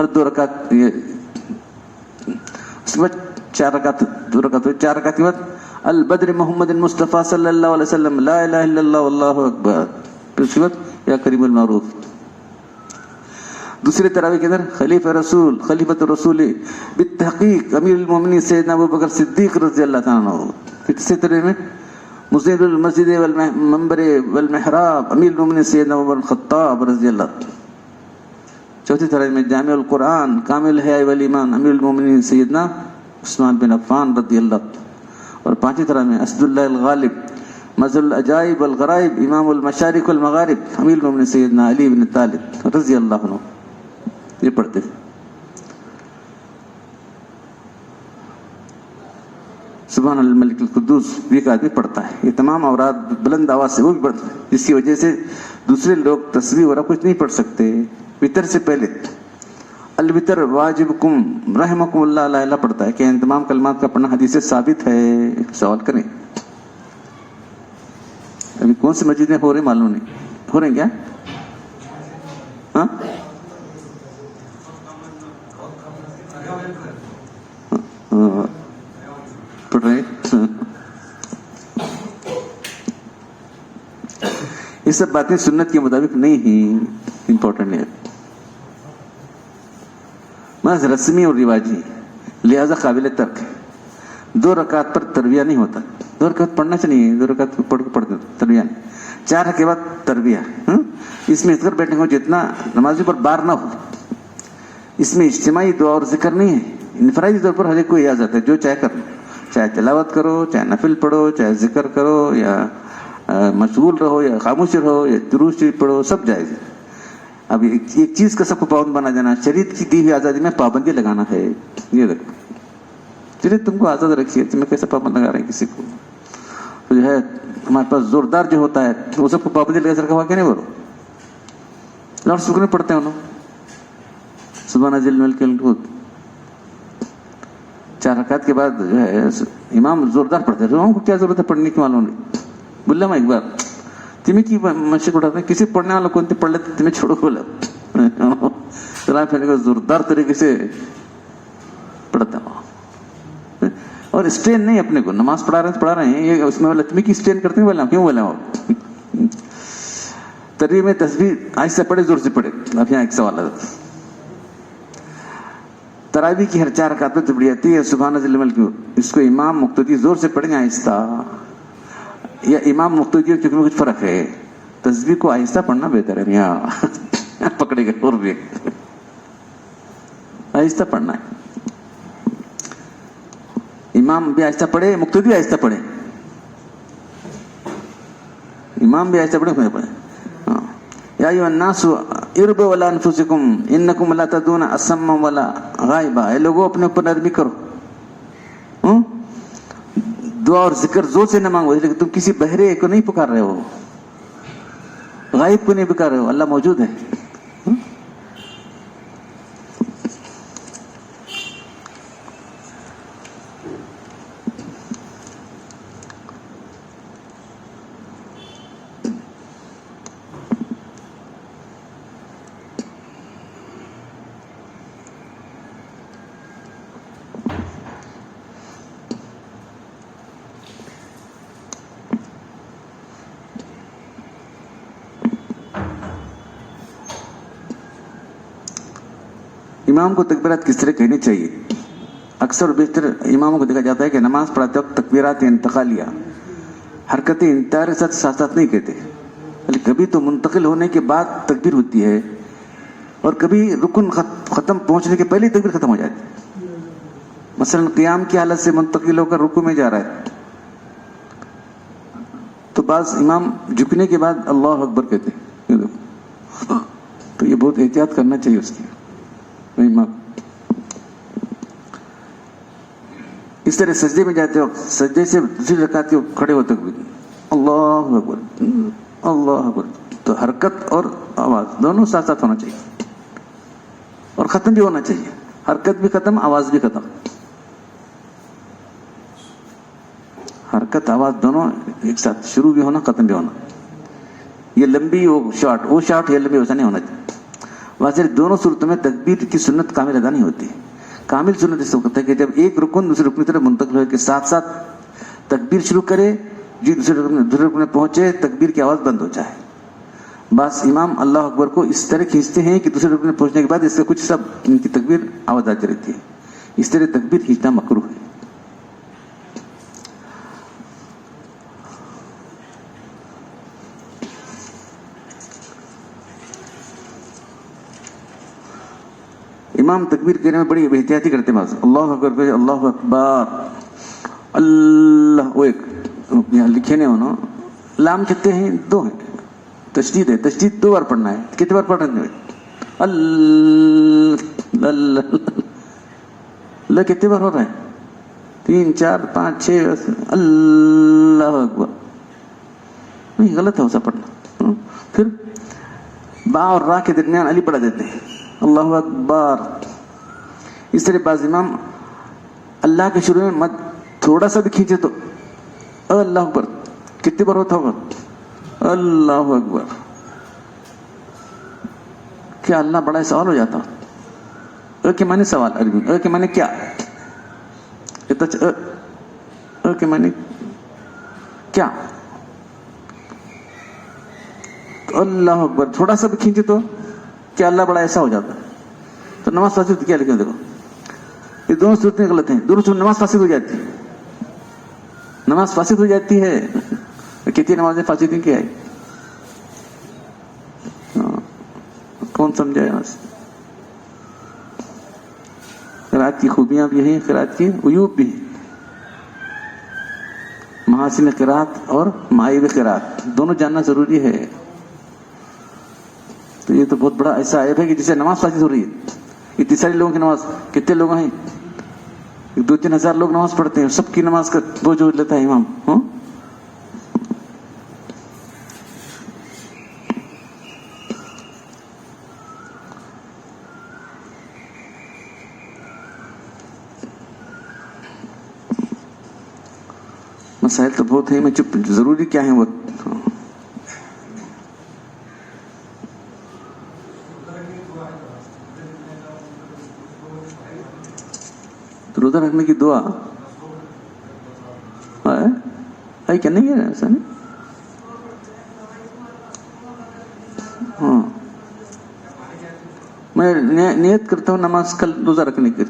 ہر 2 رکعت اس کے بعد 4 رکعت 2 رکعت 4 رکعت کے بعد البدر محمد مصطفیٰ صلی اللہ علیہ وسلم لا الہ الا اللہ واللہ اکبر. پھر اس کے بعد یا کریم المعروف. دوسری تراویح کے اندر خلیفۃ رسول بالتحقیق امیر المومنین سیدنا ابو بکر صدیق رضی اللہ تعالیٰ عنہ. پھر تیسری تراویح میں مسند المسجد والمنبر والمحراب امیر المومنین سیدنا عمر الخطاب رضی اللہ. چوتھی تراویح میں جامع القرآن کامل حیاء والایمان امیر المومنین سیدنا عثمان بن عفان رضی اللہ. اور پانچویں تراویح میں اسد اللہ الغالب مظہر العجائب والغرائب امام المشارق والمغارب امیر المومنین سیدنا علی بن طالب رضی اللہ عنہ. یہ پڑھتے تھے. سبحان الملک القدوس بھی ایک آدمی پڑھتا ہے. یہ تمام اوراد بلند آواز سے وہ بھی پڑھتا ہے، جس کی وجہ سے دوسرے لوگ تسبیح وغیرہ کچھ نہیں پڑھ سکتے. وطر سے پہلے الوطر واجبکم رحمکم اللہ لا الہ پڑھتا ہے. کہ ان تمام کلمات کا پڑھنا حدیث سے ثابت ہے؟ سوال کریں. ابھی کون سی مسجد میں ہو رہے معلوم نہیں. ہو رہے ہیں کیا؟ ہاں پڑھ رہے ہیں. یہ سب باتیں سنت کے مطابق نہیں ہی امپورٹنٹ ہے، محض رسمی اور رواجی، لہذا قابل ترک ہے. 2 رکعت پر ترویہ نہیں ہوتا. 2 رکعت پڑھنا چاہیے، 2 رکعت پڑھتے ترویہ نہیں. 4 رکعت کے بعد ترویہ. اس میں اذکر بیٹھنے کو جتنا نمازی پر بار نہ ہو. اس میں اجتماعی دعا اور ذکر نہیں ہے. انفرادی طور پر ہر ایک کو اجازت ہے جو چاہے کر لو، چاہے تلاوت کرو، چاہے نفل پڑھو، چاہے ذکر کرو، یا مشغول رہو یا خاموش رہو یا درود شریف پڑھو، سب جائز ہے. اب ایک چیز کا سب کو پابند بنا دینا، شریعت کی دی ہوئی آزادی میں پابندی لگانا ہے. یہ دیکھو شریعت تم کو آزاد رکھی ہے، تمہیں کیسے پابند لگا رہے ہیں کسی کو. تو جو ہے ہمارے پاس زوردار جو ہوتا ہے وہ سب کو پابندی لگا رکھا ہوا کہ نہیں بولو. لاؤڈ اسپیکر میں پڑھتے ہیں انہوں سبحان ذی الملک والملکوت. 4 رکعت کے بعد جو ہے امام زوردار پڑھتے ہیں. لوگوں کو کیا ضرورت ہے پڑھنے کی؟ معلوم نہیں. بولنا میں ایک بار تمہیں کی مشق اٹھاتے ہیں، کسی پڑھنے والا کون پڑھ لیتے تمہیں چھوڑو بولا کو زوردار طریقے سے پڑھتا ہوں. اور اسٹین نہیں اپنے کو، نماز پڑھا رہے ہیں یہ اس میں والا تمہیں کی اسٹین کرتے ہیں بولا کیوں بولا وہ. تربیت میں تسبیح آہستہ پڑھے زور سے پڑھے. اب یہاں ایک سوال ہے. تراویح کی ہر 4 رکعت میں تبڑی آتی ہے سبحان ذی الملک. اس کو امام مقتدی زور سے پڑھیں آہستہ، یا امام مقتدی اور چکر میں کچھ فرق ہے؟ تسبیح کو آہستہ پڑھنا بہتر ہے. یہاں پکڑے گئے اور بھی آہستہ پڑھنا ہے. امام بھی آہستہ پڑھے، مقتدی آہستہ پڑھے. امام بھی آہستہ پڑھے. یا ایھا الناس اربوا علی انفسکم انکم لا تدعون اصم ولا غائبا. اے لوگوں اپنے اوپر نرمی کرو. دعا اور ذکر زور سے نہ مانگو، لیکن تم کسی بہرے کو نہیں پکار رہے ہو، غائب کو نہیں پکار رہے ہو، اللہ موجود ہے. امام کو تکبیرات کس طرح کہنی چاہیے؟ اکثر و بیشتر اماموں کو دیکھا جاتا ہے کہ نماز پڑھاتے وقت تکبیرات انتقالیہ حرکتیں انتہار کے ساتھ ساتھ نہیں کہتے، بلکہ کبھی تو منتقل ہونے کے بعد تکبیر ہوتی ہے اور کبھی رکن ختم پہنچنے کے پہلے تکبیر ختم ہو جاتی ہے. مثلا قیام کی حالت سے منتقل ہو کر رکوع میں جا رہا ہے تو بعض امام جھکنے کے بعد اللہ اکبر کہتے ہیں. تو یہ بہت احتیاط کرنا چاہیے اس کی. اس طرح سجدے میں جاتے وقت سجدے سے دوسری رکعت کے کھڑے ہوتے ہوئے اللہ اکبر اللہ اکبر، تو حرکت اور آواز دونوں ساتھ ساتھ ہونا چاہیے اور ختم بھی ہونا چاہیے. حرکت بھی ختم، آواز بھی ختم. حرکت آواز دونوں ایک ساتھ، شروع بھی ہونا ختم بھی ہونا. یہ لمبی وہ شارٹ یہ لمبی ویسا نہیں ہونا چاہیے. ویسے دونوں صورتوں میں تکبیر کی سنت کامل ادا نہیں ہوتی. کامل سنت اس وقت ہے کہ جب ایک رکن دوسرے رکن کی طرف منتقل ہو کے ساتھ ساتھ تکبیر شروع کرے، جی دوسرے رکن میں پہنچے تکبیر کی آواز بند ہو جائے. بس امام اللہ اکبر کو اس طرح کھینچتے ہیں کہ دوسرے رکن میں پہنچنے کے بعد اس سے کچھ سب ان کی تکبیر آواز آتی رہتی ہے. اس طرح تکبیر کھینچنا مکروہ ہے. امام تکبیر کہنے میں بڑی احتیاطی کرتے ہیں. اللہ اکبر، اللہ اکبر، اللہ، وہ ایک یہاں لکھے نہیں ہونا، لام کہتے ہیں دو ہیں، تشدید ہے، تشدید 2 بار پڑھنا ہے. کتنے بار پڑھ رہے ہیں؟ اللہ کتنے بار ہو رہا ہے؟ 3 4 5 6. اللہ اکبر نہیں، غلط ہے اسا پڑھنا. پھر با اور را کے درمیان علی پڑھا دیتے ہیں، اللہ اکبر. اس طرح بعض امام اللہ کے شروع میں مد تھوڑا سا بھی کھینچے تو اللہ اکبر. کتنی بار ہوتا ہوگا؟ اللہ اکبر. کیا اللہ بڑا ہے سوال ہو جاتا. کے معنی سوال عربی میں، کے معنی کیا، کے معنی کیا. تو اللہ اکبر تھوڑا سا بھی کھینچے تو کیا اللہ بڑا ایسا ہو جاتا ہے. تو نماز فاسد کیا لکھیں؟ دیکھو یہ دونوں صورتیں غلط ہیں. دونوں صورت نماز فاسد ہو جاتی ہے، نماز فاسد ہو جاتی ہے. کتنی نمازیں فاسد کیا ہے؟ کون سمجھائے؟ قرات کی خوبیاں بھی ہیں، قرات کی عیوب بھی ہیں. محاسن قرات اور معایب قرات دونوں جاننا ضروری ہے. تو یہ تو بہت بڑا ایسا عیب ہے کہ جسے نماز فاسد ہو رہی ہے. اتنی سارے لوگوں کی نماز، کتنے لوگ ہیں؟ 2-3 ہزار لوگ نماز پڑھتے ہیں، سب کی نماز کا بوجھ لیتا ہے امام. مسائل تو بہت ہیں، میں چپ. ضروری کیا ہے وہ روزہ رکھنے کی دعا ہے کیا؟ نہیں ہے ایسا نہیں. ہاں میں نیت کرتا ہوں نماز کل روزہ رکھنے کی.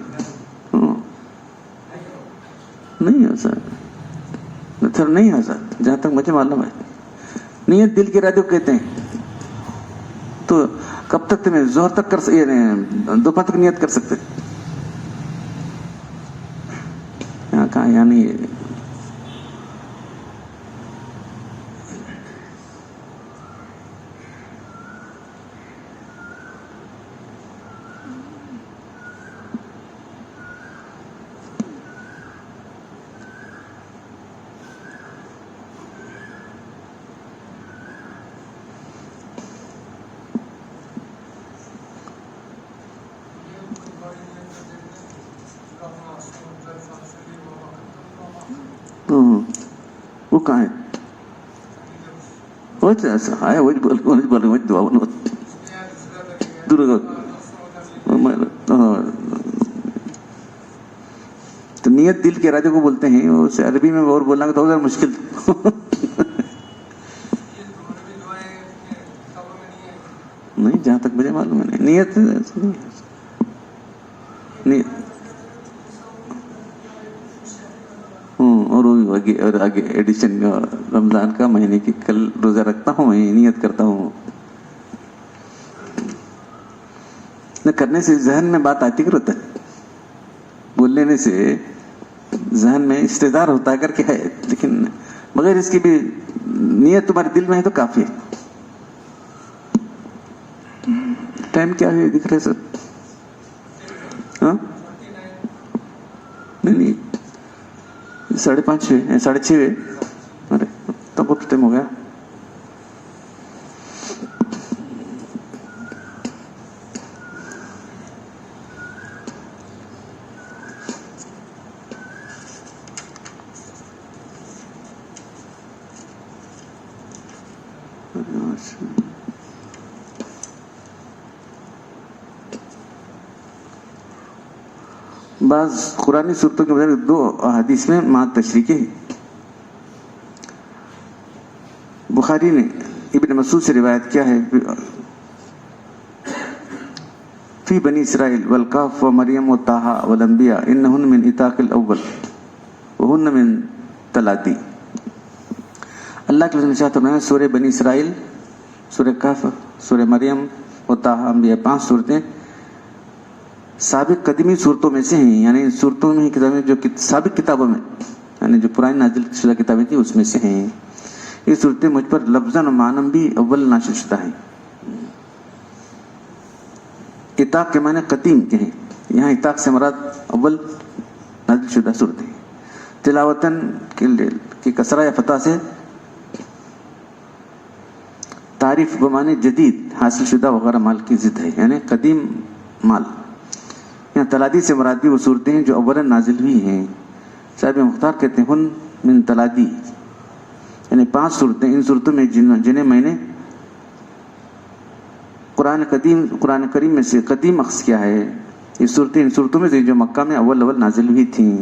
نہیں ایسا نہیں ایسا جہاں تک مجھے معلوم ہے. نیت دل کے ارادے کو کہتے ہیں. تو کب تک تمہیں ظہر تک کر دوپہر تک نیت کر سکتے؟ یہاں کہاں؟ یہاں نہیں ہے. وہ کہاں ہے؟ تو نیت دل کے ارادے کو بولتے ہیں. اسے عربی میں اور بولنا تو ذرا مشکل. نہیں جہاں تک مجھے معلوم ہے نیت اور آگے ایڈیشن رمضان کا مہینے کی کل روزہ رکھتا ہوں، میں نیت کرتا ہوں. نہ کرنے سے ذہن میں بات آتی کرتا ہے، بولنے سے ذہن میں استحضار ہوتا ہے کر کے ہے، لیکن مگر اس کی بھی نیت تمہارے دل میں ہے تو کافی ہے. ٹائم کیا ہے دکھ رہے سر؟ ہاں نہیں 5:30 ہوئے، 6:30 ہوئے. ارے تب بہت ٹائم ہو گیا. بعض قرآنی صورتوں کے مطابق 2 احادیث میں مع تشریکی ہے. بخاری نے ابن مسعود سے روایت کیا ہے فی بنی اسرائیل والکاف و مریم و طٰہٰ والانبیاء انہن من اطاق الاول وہن من تلاتی. اللہ کے رسول نے فرمایا سورہ بنی اسرائیل، سورہ کہف، سورہ مریم و طٰہٰ، انبیاء 5 صورتیں سابق قدیمی صورتوں میں سے ہیں، یعنی صورتوں میں کتابیں جو سابق کتابوں میں، یعنی جو پرانی نازل شدہ کتابیں تھیں اس میں سے ہیں. یہ صورتیں مجھ پر لفظاً و معنی بھی اول نازل شدہ ہیں. اطاق کے معنی قدیم کے ہیں، یہاں اطاق سے مراد اول نازل شدہ صورتیں. تلاوتاً کی کسرہ یا فتح سے تعریف بمعنی جدید حاصل شدہ وغیرہ مال کی ضد ہے، یعنی قدیم مال. یہاں تلادی سے مراد بھی وہ صورتیں ہیں جو اولا نازل ہوئی ہیں. صاحب مختار کہتے ہیں ہن من تلادی، یعنی 5 صورتیں ان صورتوں میں جنہیں میں نے قرآن کریم میں سے قدیم اخذ کیا ہے. یہ صورتیں ان صورتوں میں سے جو مکہ میں اول نازل ہوئی تھیں.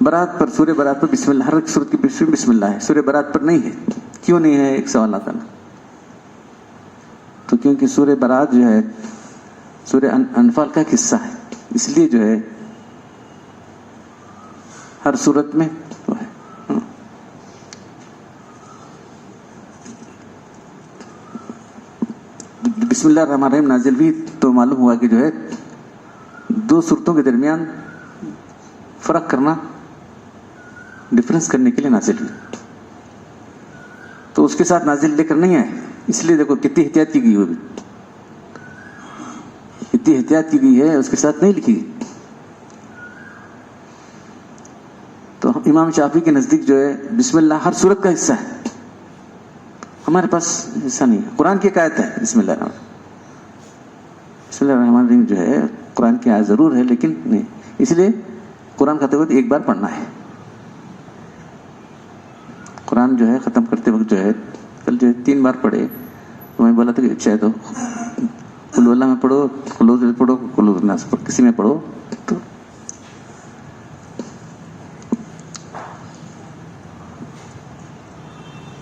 برات پر، سورہ برات پر بسم اللہ، ہر ایک صورت کی بسم اللہ ہے. سورہ برات پر نہیں ہے. کیوں نہیں ہے؟ ایک سوال آتا نا. تو کیونکہ سورہ برات جو ہے سورہ انفال کا قصہ ہے، اس لیے جو ہے ہر صورت میں وہ ہے. بسم اللہ الرحمن الرحیم نازل ہوئی تو معلوم ہوا کہ جو ہے 2 صورتوں کے درمیان فرق کرنا، ڈفرنس کرنے کے لیے نازل ہوئی. تو اس کے ساتھ نازل لے کر نہیں آئے. اس لیے دیکھو کتنی احتیاط کی گئی، وہ بھی اتنی احتیاط کی گئی ہے، اس کے ساتھ نہیں لکھی گئی. تو امام شافعی کے نزدیک جو ہے بسم اللہ ہر صورت کا حصہ ہے. ہمارے پاس حصہ نہیں ہے. قرآن کی ایک آیت ہے بسم اللہ الرحمن الرحیم جو ہے قرآن کی آیت ضرور ہے لیکن نہیں. اس لیے قرآن ختم ہوتے ایک بار پڑھنا ہے. قرآن جو ہے ختم کرتے وقت جو ہے کل جو ہے 3 بار پڑھے. تو میں بولا تھا کہ اچھا ہے تو قل اللہ میں پڑھو، قلوز میں پڑھو، قلوز الناس پڑھو، کسی میں پڑھو. تو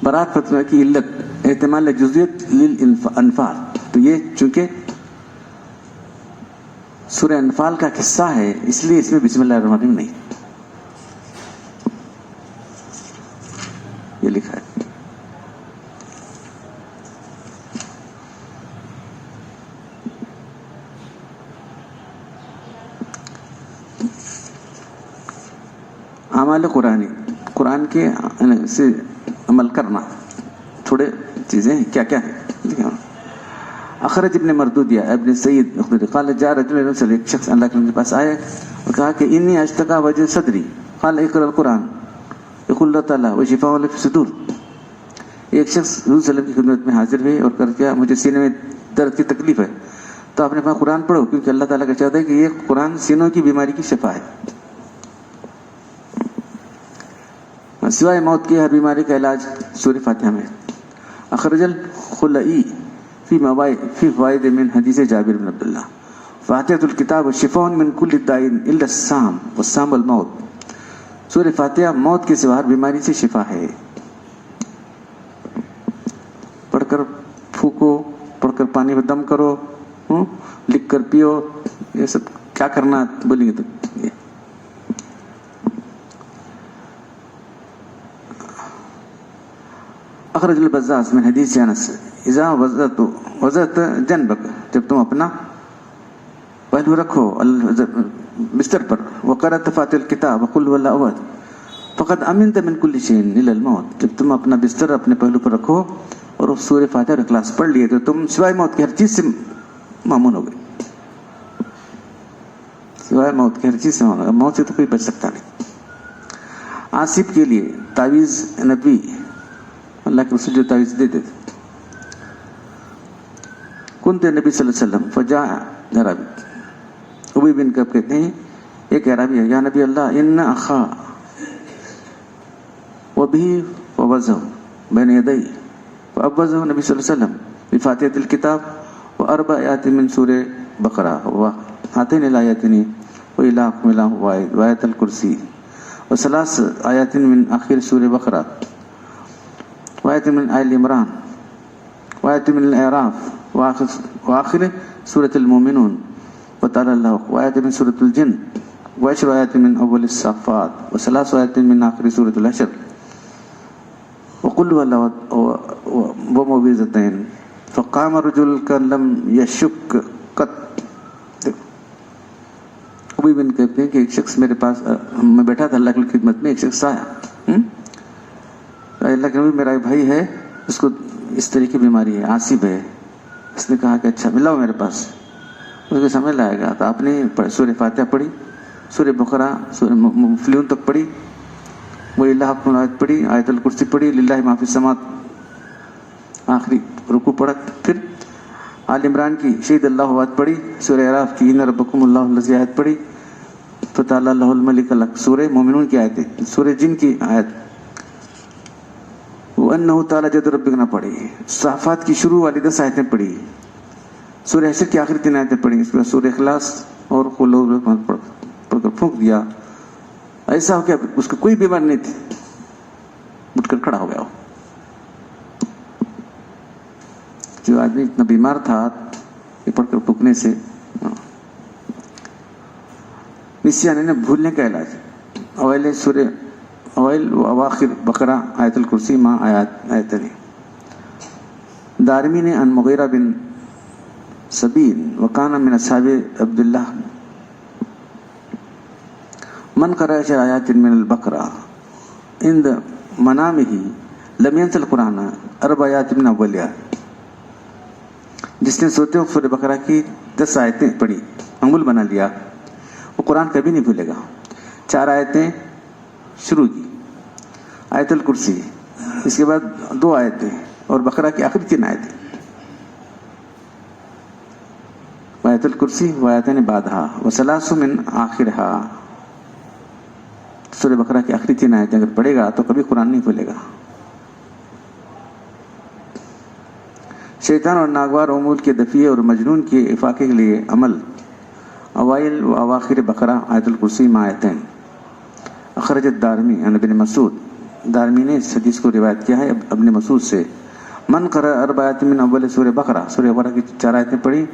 برات فتویٰ کی علت احتمال جزویت للانفال. تو یہ چونکہ سورہ انفال کا قصہ ہے اس لیے اس میں بسم اللہ الرحمن الرحیم نہیں، یہ لکھا ہے. اعمال قرآنی، قرآن کے سے عمل کرنا. تھوڑے چیزیں کیا کیا ہیں. اخرج ابن مردودیہ ابن سعید قال جاء رجل سے ایک شخص اللہ کے پاس آئے اور کہا کہ انی اشتقا وجہ صدری قال اقرأ القرآن یقول اللہ تعالیٰ وشفاء فی الصدور. ایک شخص حضور صلی اللہ علیہ وسلم کی خدمت میں حاضر ہوئے اور کر کیا مجھے سینے میں درد کی تکلیف ہے. تو آپ نے کہا قرآن پڑھو کیونکہ اللہ تعالیٰ کا چاہتا ہے کہ یہ قرآن سینوں کی بیماری کی شفا ہے. سوائے موت کی ہر بیماری کا علاج سورہ فاتحہ میں. اخرج الخلئی فی فوائد من حدیث جابر بن عبداللہ فاتحۃ الکتاب شفاء من کل داء الا السام والسام الموت. سورہ فاتحہ موت کے سوا ہر بیماری سے شفا ہے. پڑھ کر پھونکو، پڑھ کر پانی میں دم کرو، لکھ کر پیو، یہ سب کیا کرنا بولیں گے تو. اخرج البزاز من حدیث انس اذا وضعت جنبک، جب تم اپنا پہلو رکھو بستر پر، وقرأت فاتحۃ الکتاب وقل هو اللہ احد فقد امنت من کل شیء الا الموت. جب تم اپنا بستر اپنے پہلو پر رکھو اور سورہ فاتحہ اور اخلاص پڑھ لیے تو تم سوائے موت کی ہر چیز سے مامون ہو گئے. سوائے موت کی ہر چیز سے مامون. موت سے تو کوئی بچ سکتا نہیں. آصف کے لیے تعویذ نبی اللہ کے رسول جو تعویذ دیتے تھے. کنت نبی صلی اللہ علیہ وسلم فجاء عربی، ابی بن کعب کہتے ہیں ایک عربی ہے، یا نبی اللہ ان اخا وبه ووزه بین یدی فابوزه نبی صلی اللہ علیہ وسلم بفاتحة الكتاب وأربع آيات من سورة بقرة وهاتين الآيتين وإلهكم إله واحد وآية الكرسي وثلاث آيات من آخر سورة بقرة وآية من آل عمران وآية من الأعراف وآخر سورة المؤمنون وتعالى الله وآية من سورة الجن وعشر آيات من أول الصافات وثلاث آيات من آخر سورة الحشر وقل هو الله وموعظتين فقام رجل كان لم يشك قط. ابھی بن کہتے ہیں کہ ایک شخص میرے پاس میں بیٹھا تھا اللہ کی خدمت میں، ایک شخص آیا، اللہ کے نبی میرا ایک بھائی ہے اس کو اس طرح کی بیماری ہے، عاصب ہے. اس نے کہا کہ اچھا ملاؤ میرے پاس. اس کو سمجھ لائے گا تو آپ نے سورہ فاتحہ پڑھی، سورہ بقرہ، سورہ مفلحون تک پڑھی، وہ اللہ اکبر آیت پڑھی، آیت الکرسی پڑھی، للہ ما فی السماوات آخری رکوع پڑھا، پھر آل عمران کی شہید اللہ آیت پڑھی، سورہ اعراف کی ان ربکم اللہ الذی آیت پڑھی، فتح اللہ الملک الحق، سورہ مومنون کی آیتیں، سورہ جن کی آیت، وَأَنَّهُ تَعَالَى جَدُّ رَبِّكَ نہ پڑھی، صافات کی شروع والی 10 آیتیں پڑھی، سورہ حشر کی آخری 3 آیتیں پڑھی، اس کے بعد سورہ اخلاص اور قل اعوذ برب پڑھ کر پھونک دیا. ایسا ہو کہ اس کو کوئی بیمار نہیں تھی، اٹھ کر کھڑا ہو گیا. جو آدمی اتنا بیمار تھا یہ پڑھ کر پھونکنے سے. نسیان نے بھولنے کا علاج، اوائل سورہ اوائل و اواخر بقرہ آیت الکرسی ما آیتیں. دارمی نے ان مغیرہ بن سبین وکان من اصحاب عبداللہ من قرأ 10 آیات من البقرہ عند منامہ لم ينس القرآن 4 آیات من اولیہ. جس نے سوتے وقت سورہ بقرہ کی 10 آیتیں پڑھی، معمول بنا لیا، وہ قرآن کبھی نہیں بھولے گا. 4 آیتیں شروع کی، آیت الکرسی، اس کے بعد 2 آیتیں اور بقرہ کی آخری 3 آیتیں، آیت الکرسی و آیتین بعدہا وثلاث من آخرہا. سورہ بقرہ کی آخری 3 آیتیں اگر پڑھے گا تو کبھی قرآن نہیں بھولے گا. شیطان اور ناگوار امور کے دفیع اور مجنون کے افاقے کے لیے عمل، اوائل و اواخر بقرہ آیت الکرسی ما آیتین. اخرج الدارمی عن ابن مسعود، دارمی نے اس حدیث کو روایت کیا ہے ابن مسعود سے. من قرأ 4 آیات من اول سورہ بقرہ، سورہ بقرہ کی 4 آیتیں پڑھی،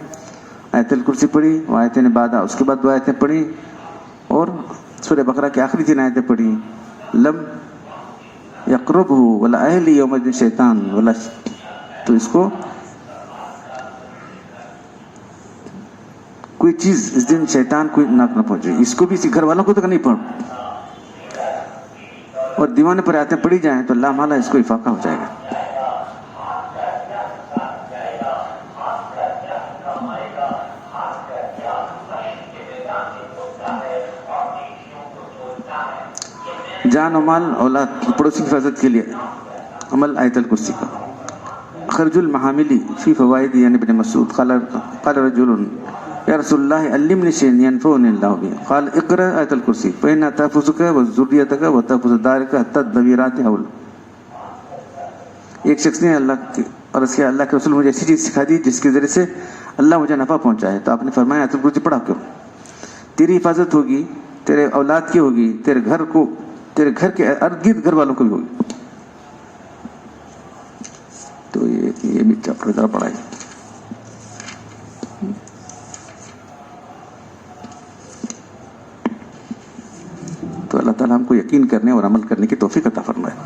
آیت الکرسی پڑھی، و آیتین بعدہ، اس کے بعد 2 آیتیں پڑھی اور سورہ بقرہ کی آخری 3 آیتیں پڑھی. لم یقربہ ولا اہلی یوم الدین شیطان ولا، تو اس کو کوئی چیز اس دن شیطان کوئی نہ پہنچے، اس کو بھی اسی گھر والوں کو تک نہیں پہنچ، اور دیوانے پر آیتیں پڑھی جائیں تو اللہ مالا اس کو افاقہ ہو جائے گا. جان و مال اولاد پڑوسی کی حفاظت کے لیے عمل آیت الکرسی کا. خرج المحاملی فی فوائد یعنی ابن مسعود قال رجل یا رسول اللہ علمنی شیئا ینفعنی اللہ بہ، قال اقرأ آیت الکرسی فإنها تحفظک وذریتک وتحفظ دارک حتی الدویرات حول. ایک شخص نے اللہ کے عرض کیا اللہ کے رسول مجھے ایسی چیز سکھا دی جس کے ذریعے سے اللہ مجھے نفع پہنچائے. تو آپ نے فرمایا آیت الکرسی پڑھا کرو، تیری حفاظت ہوگی، تیرے اولاد کی ہوگی، تیرے گھر کو، تیرے گھر کے ارد گرد گھر والوں کو بھی ہوگی. تو یہ بھی چیپٹر ذرا پڑھائے. تو اللہ تعالیٰ ہم کو یقین کرنے اور عمل کرنے کی توفیق عطا فرمائے.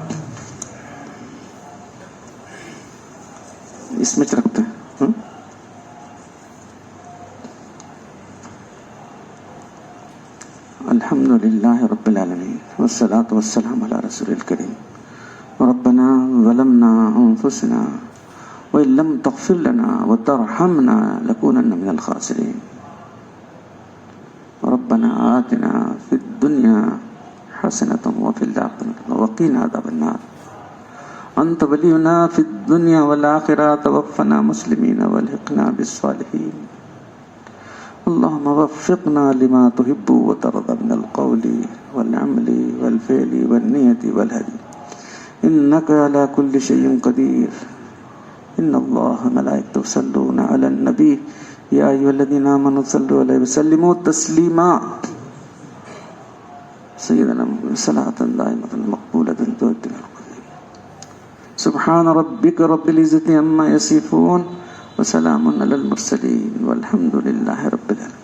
اس میں رکھتے ہیں. الحمد للہ رب العالمین والصلاة والسلام علی رسول الکریم. ربنا ظلمنا انفسنا وإن لم تغفر لنا وترحمنا لنكونن من الخاسرين. ربنا آتنا في الدنيا حسنة وفي الآخرة وقنا عذاب النار. أنت ولينا في الدنيا والآخرة توفنا مسلمين والحقنا بالصالحين. اللهم وفقنا لما تحب وترضى من القول والعمل والفعل والنية والهدي إنك على كل شيء قدير ان اللہ ملائکتہ یصلون علی النبی یا ایھا الذین آمنوا صلوا علیہ وسلموا تسلیما. سیدنا صلاۃ دائمۃ مقبولۃ تؤتنا. سبحان ربک رب العزة عما یصفون وسلام علی المرسلین والحمد للہ رب العالمین.